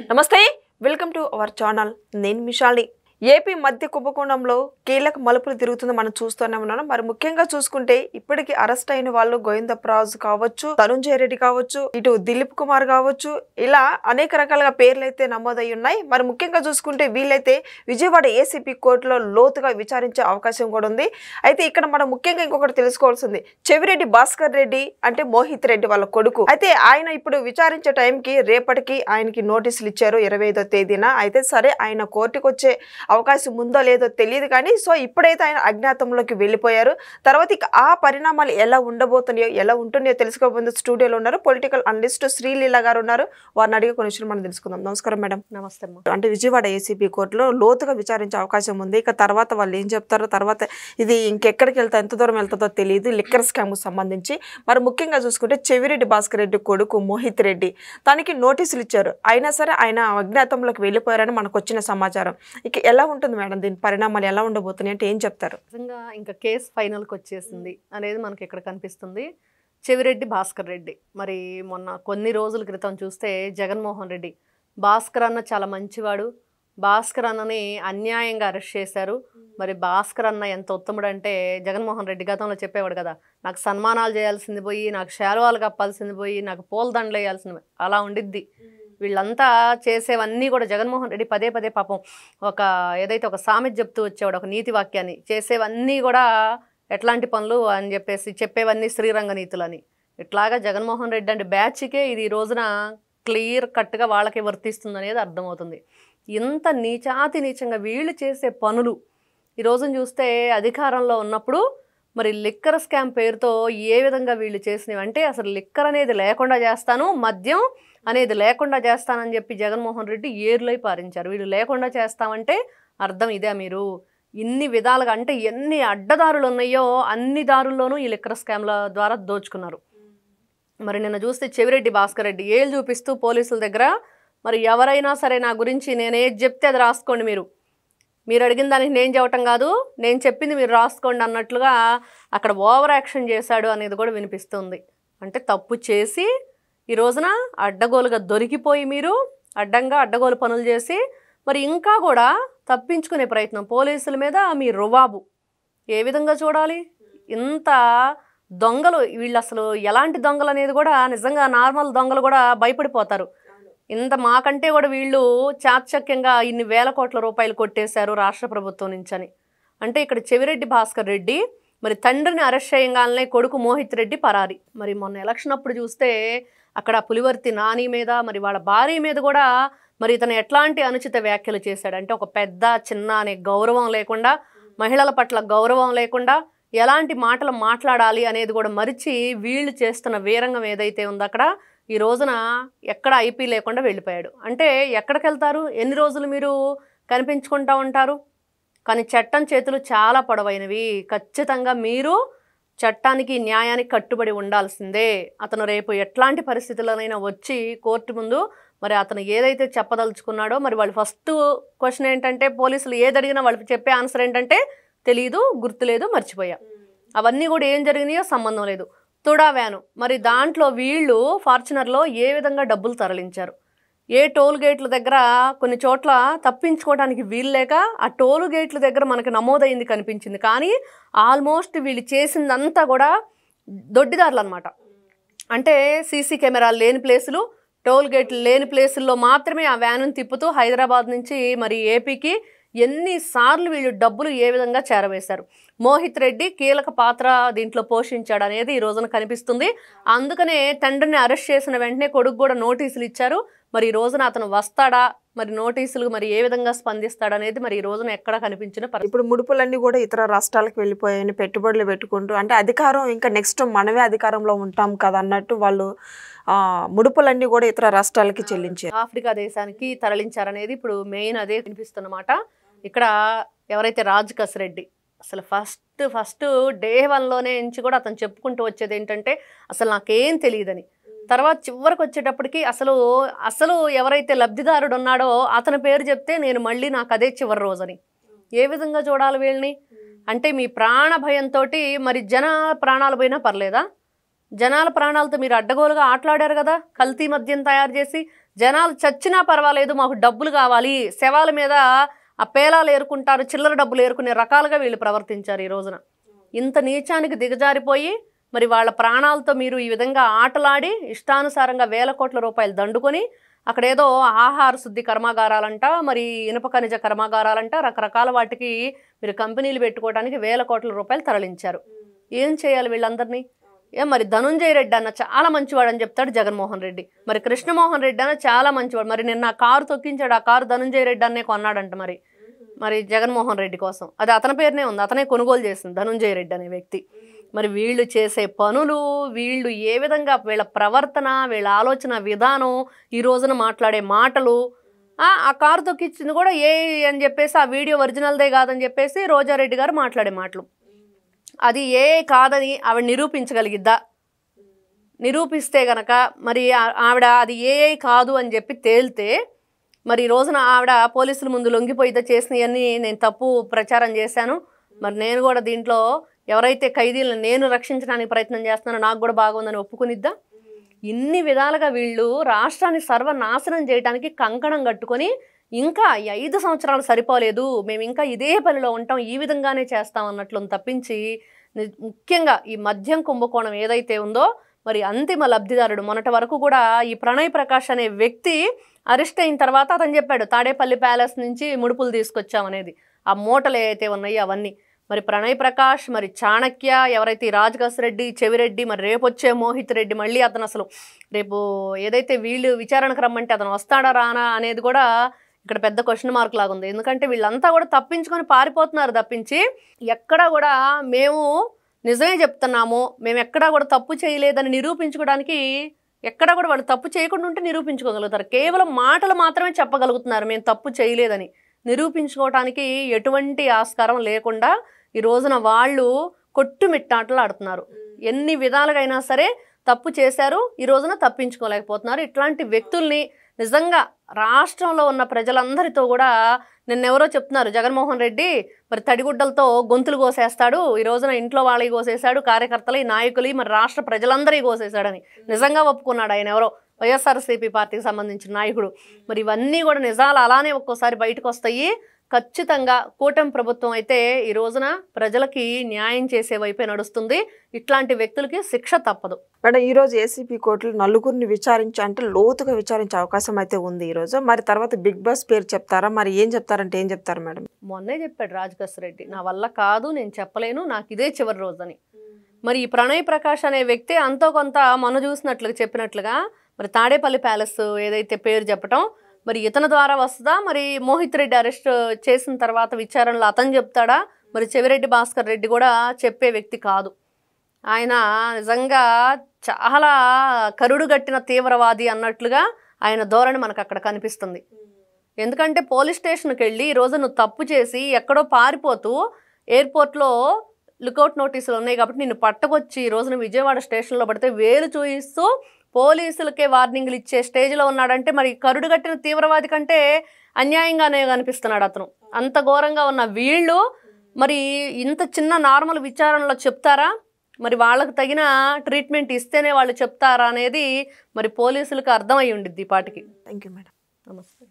నమస్తే welcome to our channel నేను మిషాలి AP మధ్య కుంభకోణంలో కీలక మలుపులు తిరుగుతుంది మనం చూస్తూనే ఉన్నాం మరి ముఖ్యంగా చూసుకుంటే ఇప్పటికి అరెస్ట్ అయిన వాళ్ళు గోవిందరాజు కావచ్చు ధనుంజయ రెడ్డి కావచ్చు ఇటు దిలీప్ కుమార్ కావచ్చు ఇలా అనేక రకాలుగా పేర్లు అయితే నమోదై ఉన్నాయి మరి ముఖ్యంగా చూసుకుంటే వీళ్ళైతే విజయవాడ ఏసీపీ కోర్టులో లోతుగా విచారించే అవకాశం కూడా ఉంది అయితే ఇక్కడ మనం ముఖ్యంగా ఇంకొకటి తెలుసుకోవాల్సింది చెవిరెడ్డి భాస్కర్ రెడ్డి అంటే మోహిత్ రెడ్డి వాళ్ళ కొడుకు అయితే ఆయన ఇప్పుడు విచారించే టైంకి రేపటికి ఆయనకి నోటీసులు ఇచ్చారు 25వ తేదీన అయితే సరే ఆయన కోర్టుకు వచ్చే అవకాశం ఉందో లేదో తెలియదు కానీ సో ఇప్పుడైతే ఆయన అజ్ఞాతంలోకి వెళ్ళిపోయారు తర్వాత ఇక ఆ పరిణామాలు ఎలా ఉండబోతున్నాయో ఎలా ఉంటున్నాయో తెలుసుకోబోతుంది స్టూడియోలో ఉన్నారు పొలిటికల్ అనలిస్ట్ శ్రీలీల గారు ఉన్నారు వారిని అడిగే కొన్ని విషయాలు మనం తెలుసుకుందాం నమస్కారం మేడం నమస్తే అంటే విజయవాడ ఏసీపీ కోర్టులో లోతుగా విచారించే అవకాశం ఉంది ఇక తర్వాత వాళ్ళు ఏం చెప్తారో తర్వాత ఇది ఇంకెక్కడికి వెళ్తా ఎంత దూరం వెళ్తుందో తెలియదు లిక్కర్ స్కామ్కు సంబంధించి మరి ముఖ్యంగా చూసుకుంటే చెవిరెడ్డి భాస్కర్ రెడ్డి కొడుకు మోహిత్ రెడ్డి తనకి నోటీసులు ఇచ్చారు అయినా సరే ఆయన అజ్ఞాతంలోకి వెళ్ళిపోయారని మనకు వచ్చిన సమాచారం ఇక ఎలా ఉంటుంది మేడం దీని పరిణామాలు ఎలా ఉండబోతున్నాయి అంటే ఏం చెప్తారు నిజంగా ఇంకా కేసు ఫైనల్కి వచ్చేసింది అనేది మనకి ఇక్కడ కనిపిస్తుంది చెవిరెడ్డి భాస్కర్ రెడ్డి మరి మొన్న కొన్ని రోజుల క్రితం చూస్తే జగన్మోహన్ రెడ్డి భాస్కర్ అన్న చాలా మంచివాడు భాస్కర్ అన్నని అన్యాయంగా అరెస్ట్ చేశారు మరి భాస్కర్ అన్న ఎంత ఉత్తముడు అంటే జగన్మోహన్ రెడ్డి గతంలో చెప్పేవాడు కదా నాకు సన్మానాలు చేయాల్సింది పోయి నాకు శాలువాలు కప్పాల్సింది పోయి నాకు పూలదండలు వేయాల్సింది అలా ఉండిద్ది వీళ్ళంతా చేసేవన్నీ కూడా జగన్మోహన్ రెడ్డి పదే పదే పాపం ఒక ఏదైతే ఒక సామెత చెప్తూ వచ్చేవాడు ఒక నీతి వాక్యాన్ని చేసేవన్నీ కూడా ఎట్లాంటి పనులు అని చెప్పేసి చెప్పేవన్నీ శ్రీరంగ నీతులని ఇట్లాగా జగన్మోహన్ రెడ్డి అంటే బ్యాచ్కే ఇది ఈ రోజున క్లియర్ కట్గా వాళ్ళకి వర్తిస్తుంది అనేది అర్థమవుతుంది ఇంత నీచాతి నీచంగా వీళ్ళు చేసే పనులు ఈ రోజున చూస్తే అధికారంలో ఉన్నప్పుడు మరి లిక్కర్ స్కామ్ పేరుతో ఏ విధంగా వీళ్ళు చేసినవి అంటే అసలు లిక్కర్ అనేది లేకుండా చేస్తాను మద్యం అనేది లేకుండా చేస్తానని చెప్పి జగన్మోహన్ రెడ్డి ఏర్లై పారించారు వీళ్ళు లేకుండా చేస్తామంటే అర్థం ఇదే మీరు ఇన్ని విధాలుగా అంటే ఎన్ని అడ్డదారులు ఉన్నాయో అన్ని దారుల్లోనూ ఈ లిక్కర్ స్కామ్ల ద్వారా దోచుకున్నారు మరి నిన్న చూస్తే చెవిరెడ్డి భాస్కర్ రెడ్డి ఏళ్ళు చూపిస్తూ పోలీసుల దగ్గర మరి ఎవరైనా సరే నా గురించి నేను ఏది చెప్తే అది రాసుకోండి మీరు అడిగిన దానికి నేను చెప్పటం కాదు నేను చెప్పింది మీరు రాసుకోండి అన్నట్లుగా అక్కడ ఓవర్ యాక్షన్ చేశాడు అనేది కూడా వినిపిస్తుంది అంటే తప్పు చేసి ఈ రోజున అడ్డగోలుగా దొరికిపోయి మీరు అడ్డగోలు పనులు చేసి మరి ఇంకా కూడా తప్పించుకునే ప్రయత్నం పోలీసుల మీద మీ రుబాబు ఏ విధంగా చూడాలి ఇంత దొంగలు వీళ్ళు అసలు ఎలాంటి దొంగలు అనేది కూడా నిజంగా నార్మల్ దొంగలు కూడా భయపడిపోతారు ఇంత మాకంటే కూడా వీళ్ళు చాకచక్యంగా ఇన్ని వేల కోట్ల రూపాయలు కొట్టేశారు రాష్ట్ర ప్రభుత్వం నుంచి అని అంటే ఇక్కడ చెవిరెడ్డి భాస్కర్ రెడ్డి మరి తండ్రిని అరెస్ట్ చేయగానే కొడుకు మోహిత్ రెడ్డి పరారి మరి మొన్న ఎలక్షన్ అప్పుడు చూస్తే అక్కడ పులివర్తి నాని మీద మరి వాళ్ళ భార్య మీద కూడా మరి ఇతను ఎట్లాంటి అనుచిత వ్యాఖ్యలు చేశాడు అంటే ఒక పెద్ద చిన్న అనే గౌరవం లేకుండా మహిళల పట్ల గౌరవం లేకుండా ఎలాంటి మాటలు మాట్లాడాలి అనేది కూడా మరిచి వీళ్ళు చేస్తున్న వీరంగం ఏదైతే ఉందో అక్కడ ఈ రోజున ఎక్కడ ఐపీ లేకుండా వెళ్ళిపోయాడు అంటే ఎక్కడికి వెళ్తారు ఎన్ని రోజులు మీరు కనిపించుకుంటూ ఉంటారు కానీ చట్టం చేతులు చాలా పొడవైనవి ఖచ్చితంగా మీరు చట్టానికి న్యాయానికి కట్టుబడి ఉండాల్సిందే అతను రేపు ఎట్లాంటి పరిస్థితుల్లోనైనా వచ్చి కోర్టు ముందు మరి అతను ఏదైతే చెప్పదలుచుకున్నాడో మరి వాళ్ళు ఫస్ట్ క్వశ్చన్ ఏంటంటే పోలీసులు ఏది అడిగినా వాళ్ళకి చెప్పే ఆన్సర్ ఏంటంటే తెలీదు గుర్తులేదు మర్చిపోయా అవన్నీ కూడా ఏం జరిగినాయో సంబంధం లేదు తుడా వ్యాను మరి దాంట్లో వీళ్ళు ఫార్చునర్లో ఏ విధంగా డబ్బులు తరలించారు ఏ టోల్ గేట్ల దగ్గర కొన్ని చోట్ల తప్పించుకోవడానికి వీల్లేక ఆ టోల్ గేట్ల దగ్గర మనకి నమోదైంది కనిపించింది కానీ ఆల్మోస్ట్ వీళ్ళు చేసిందంతా కూడా దొడ్డిదారులు అనమాట అంటే సీసీ కెమెరాలు లేని ప్లేసులు టోల్ గేట్లు లేని ప్లేసుల్లో మాత్రమే ఆ వ్యాను తిప్పుతూ హైదరాబాద్ నుంచి మరి ఏపీకి ఎన్నిసార్లు వీళ్ళు డబ్బులు ఏ విధంగా చేరవేశారు మోహిత్ రెడ్డి కీలక పాత్ర దీంట్లో పోషించాడు అనేది ఈ రోజున కనిపిస్తుంది అందుకనే తండ్రిని అరెస్ట్ చేసిన వెంటనే కొడుకు కూడా నోటీసులు ఇచ్చారు మరి ఈ రోజున అతను వస్తాడా మరి నోటీసులు మరి ఏ విధంగా స్పందిస్తాడనేది మరి ఈ రోజున ఎక్కడ కనిపించిన ఇప్పుడు ముడుపులన్నీ కూడా ఇతర రాష్ట్రాలకు వెళ్ళిపోయాయని పెట్టుబడులు పెట్టుకుంటూ అంటే అధికారం ఇంకా నెక్స్ట్ మనమే అధికారంలో ఉంటాం కదా అన్నట్టు వాళ్ళు ముడుపులన్నీ కూడా ఇతర రాష్ట్రాలకి చెల్లించారు ఆఫ్రికా దేశానికి తరలించారనేది ఇప్పుడు మెయిన్ అదే కనిపిస్తున్నమాట ఇక్కడ ఎవరైతే రాజ్ రెడ్డి అసలు ఫస్ట్ డే 1లోనే నుంచి కూడా అతను చెప్పుకుంటూ వచ్చేది ఏంటంటే అసలు నాకేం తెలియదని తర్వాత చివరికి వచ్చేటప్పటికి అసలు ఎవరైతే లబ్ధిదారుడు ఉన్నాడో అతని పేరు చెప్తే నేను మళ్ళీ నాకు అదే చివరి రోజని ఏ విధంగా చూడాలి వీళ్ళని అంటే మీ ప్రాణ భయంతో మరి జన ప్రాణాలు పోయినా పర్లేదా జనాల ప్రాణాలతో మీరు అడ్డగోలుగా ఆటలాడారు కదా కల్తీ మద్యం తయారు చేసి జనాలు చచ్చినా పర్వాలేదు, మాకు డబ్బులు కావాలి, శవాల మీద ఆ పేలాలు ఏరుకుంటారు, చిల్లర డబ్బులు ఏరుకునే రకాలుగా వీళ్ళు ప్రవర్తించారు ఈ రోజున. ఇంత నీచానికి దిగజారిపోయి మరి వాళ్ళ ప్రాణాలతో మీరు ఈ విధంగా ఆటలాడి ఇష్టానుసారంగా వేల కోట్ల రూపాయలు దండుకొని అక్కడ ఏదో ఆహార శుద్ధి కర్మాగారాలంట, మరి ఇనుప ఖనిజ కర్మాగారాలంట, రకరకాల వాటికి మీరు కంపెనీలు పెట్టుకోవడానికి వేల కోట్ల రూపాయలు తరలించారు. ఏం చేయాలి వీళ్ళందరినీ? మరి ధనుంజయ రెడ్డి అన్న చాలా మంచివాడు అని చెప్తాడు జగన్మోహన్ రెడ్డి, మరి కృష్ణమోహన్ రెడ్డి అన్న చాలా మంచివాడు, మరి నిన్న కారు తొక్కించాడు, ఆ కారు ధనుంజయ రెడ్డి అన్నే కొన్నాడంట మరి జగన్మోహన్ రెడ్డి కోసం. అది అతని పేరునే ఉంది, అతనే కొనుగోలు చేసింది ధనుంజయ రెడ్డి అనే వ్యక్తి. మరి వీళ్ళు చేసే పనులు, వీళ్ళు ఏ విధంగా వీళ్ళ ప్రవర్తన, వీళ్ళ ఆలోచన విధానం, ఈ రోజున మాట్లాడే మాటలు, ఆ కారు తొక్కించింది కూడా ఏ అని చెప్పేసి ఆ వీడియో ఒరిజినల్దే కాదని చెప్పేసి రోజారెడ్డి గారు మాట్లాడే మాటలు, అది ఏ కాదని ఆవిడ నిరూపించగలిగిద్దా? నిరూపిస్తే గనక మరి ఆవిడ అది ఏ కాదు అని చెప్పి తేలితే మరి ఈ రోజున ఆవిడ పోలీసుల ముందు లొంగిపోయితే చేసినవన్నీ నేను తప్పు ప్రచారం చేశాను, మరి నేను కూడా దీంట్లో ఎవరైతే ఖైదీలను నేను రక్షించడానికి ప్రయత్నం చేస్తున్నానో నాకు కూడా బాగుందని ఒప్పుకునిద్దా? ఇన్ని విధాలుగా వీళ్ళు రాష్ట్రాన్ని సర్వనాశనం చేయడానికి కంకణం కట్టుకొని ఇంకా 5 సంవత్సరాలు సరిపోలేదు, మేము ఇంకా ఇదే పనిలో ఉంటాం, ఈ విధంగానే చేస్తాం అన్నట్లు తప్పించి ముఖ్యంగా ఈ మద్యం కుంభకోణం ఏదైతే ఉందో మరి అంతిమ లబ్ధిదారుడు మొన్నటి వరకు కూడా ఈ ప్రణయ్ ప్రకాష్ అనే వ్యక్తి అరెస్ట్ అయిన తర్వాత అతను చెప్పాడు తాడేపల్లి ప్యాలెస్ నుంచి ముడుపులు తీసుకొచ్చామనేది, ఆ మూటలు ఏవైతే ఉన్నాయో అవన్నీ. మరి ప్రణయ్ ప్రకాష్, మరి చాణక్య, ఎవరైతే రాజకాస్ రెడ్డి, చెవిరెడ్డి, మరి రేపు వచ్చే మోహిత్ రెడ్డి, మళ్ళీ అతను అసలు రేపు ఏదైతే వీళ్ళు విచారణకు రమ్మంటే అతను వస్తాడా రానా అనేది కూడా ఇక్కడ పెద్ద క్వశ్చన్ మార్క్ లాగా ఉంది. ఎందుకంటే వీళ్ళంతా కూడా తప్పించుకొని పారిపోతున్నారు తప్పించి ఎక్కడా కూడా మేము నిజమే చెప్తున్నాము, మేము ఎక్కడా కూడా తప్పు చేయలేదని నిరూపించుకోవడానికి ఎక్కడా కూడా వాళ్ళు తప్పు చేయకుండా ఉంటే నిరూపించుకోగలుగుతారు. కేవలం మాటలు మాత్రమే చెప్పగలుగుతున్నారు మేము తప్పు చేయలేదని, నిరూపించుకోవడానికి ఎటువంటి ఆస్కారం లేకుండా ఈ రోజున వాళ్ళు కొట్టుమిట్టాటలు ఆడుతున్నారు. ఎన్ని విధాలుగా అయినా సరే తప్పు చేశారు, ఈ రోజున తప్పించుకోలేకపోతున్నారు. ఇట్లాంటి వ్యక్తుల్ని నిజంగా రాష్ట్రంలో ఉన్న ప్రజలందరితో కూడా నిన్నెవరో చెప్తున్నారు జగన్మోహన్ రెడ్డి మరి తడిగుడ్డలతో గొంతులు కోసేస్తాడు, ఈ రోజున ఇంట్లో వాళ్ళకి కోసేశాడు, కార్యకర్తలు, నాయకులు, మరి రాష్ట్ర ప్రజలందరికీ కోసేశాడని నిజంగా ఒప్పుకున్నాడు ఆయన, ఎవరో వైఎస్ఆర్సీపీ పార్టీకి సంబంధించిన నాయకుడు. మరి ఇవన్నీ కూడా నిజాలు అలానే ఒక్కోసారి బయటకు వస్తాయి. ఖచ్చితంగా కూటమి ప్రభుత్వం అయితే ఈ రోజున ప్రజలకి న్యాయం చేసే వైపే నడుస్తుంది. ఇట్లాంటి వ్యక్తులకి శిక్ష తప్పదు. మేడం, ఈరోజు ఏసీపీ కోర్టులో నలుగురిని విచారించి అంటే లోతుగా విచారించే అవకాశం అయితే ఉంది ఈరోజు. మరి తర్వాత బిగ్ బాస్ పేరు చెప్తారా? మరి ఏం చెప్తారంటే ఏం చెప్తారు మేడం? మొన్నే చెప్పాడు రాజకాస్ రెడ్డి, నా వల్ల కాదు, నేను చెప్పలేను, నాకు ఇదే చివరి రోజు అని. మరి ఈ ప్రణయ్ ప్రకాష్ అనే వ్యక్తి అంతో కొంత మొన్న చూసినట్లుగా చెప్పినట్లుగా మరి తాడేపల్లి ప్యాలెస్ ఏదైతే పేరు చెప్పటం మరి ఇతని ద్వారా వస్తుందా? మరి మోహిత్ రెడ్డి అరెస్ట్ చేసిన తర్వాత విచారణలో అతను చెప్తాడా? మరి చెవిరెడ్డి భాస్కర్ రెడ్డి కూడా చెప్పే వ్యక్తి కాదు. ఆయన నిజంగా చాలా కరుడుగట్టిన తీవ్రవాది అన్నట్లుగా ఆయన ధోరణి మనకు అక్కడ కనిపిస్తుంది. ఎందుకంటే పోలీస్ స్టేషన్కి వెళ్ళి ఈరోజు నువ్వు తప్పు చేసి ఎక్కడో పారిపోతూ ఎయిర్పోర్ట్లో లుకౌట్ నోటీసులు ఉన్నాయి కాబట్టి నిన్ను పట్టుకొచ్చి ఈ రోజున విజయవాడ స్టేషన్లో పడితే వేలు చూయిస్తూ పోలీసులకే వార్నింగ్లు ఇచ్చే స్టేజ్లో ఉన్నాడంటే మరి కరుడుగట్టిన తీవ్రవాది కంటే అన్యాయంగానే కనిపిస్తున్నాడు అతను. అంత ఘోరంగా ఉన్న వీళ్ళు మరి ఇంత చిన్న నార్మల్ విచారణలో చెప్తారా? మరి వాళ్ళకు తగిన ట్రీట్మెంట్ ఇస్తేనే వాళ్ళు చెప్తారా అనేది మరి పోలీసులకు అర్థమై ఉండిద్ది ఈ పాటికి. Thank you madam. నమస్తే.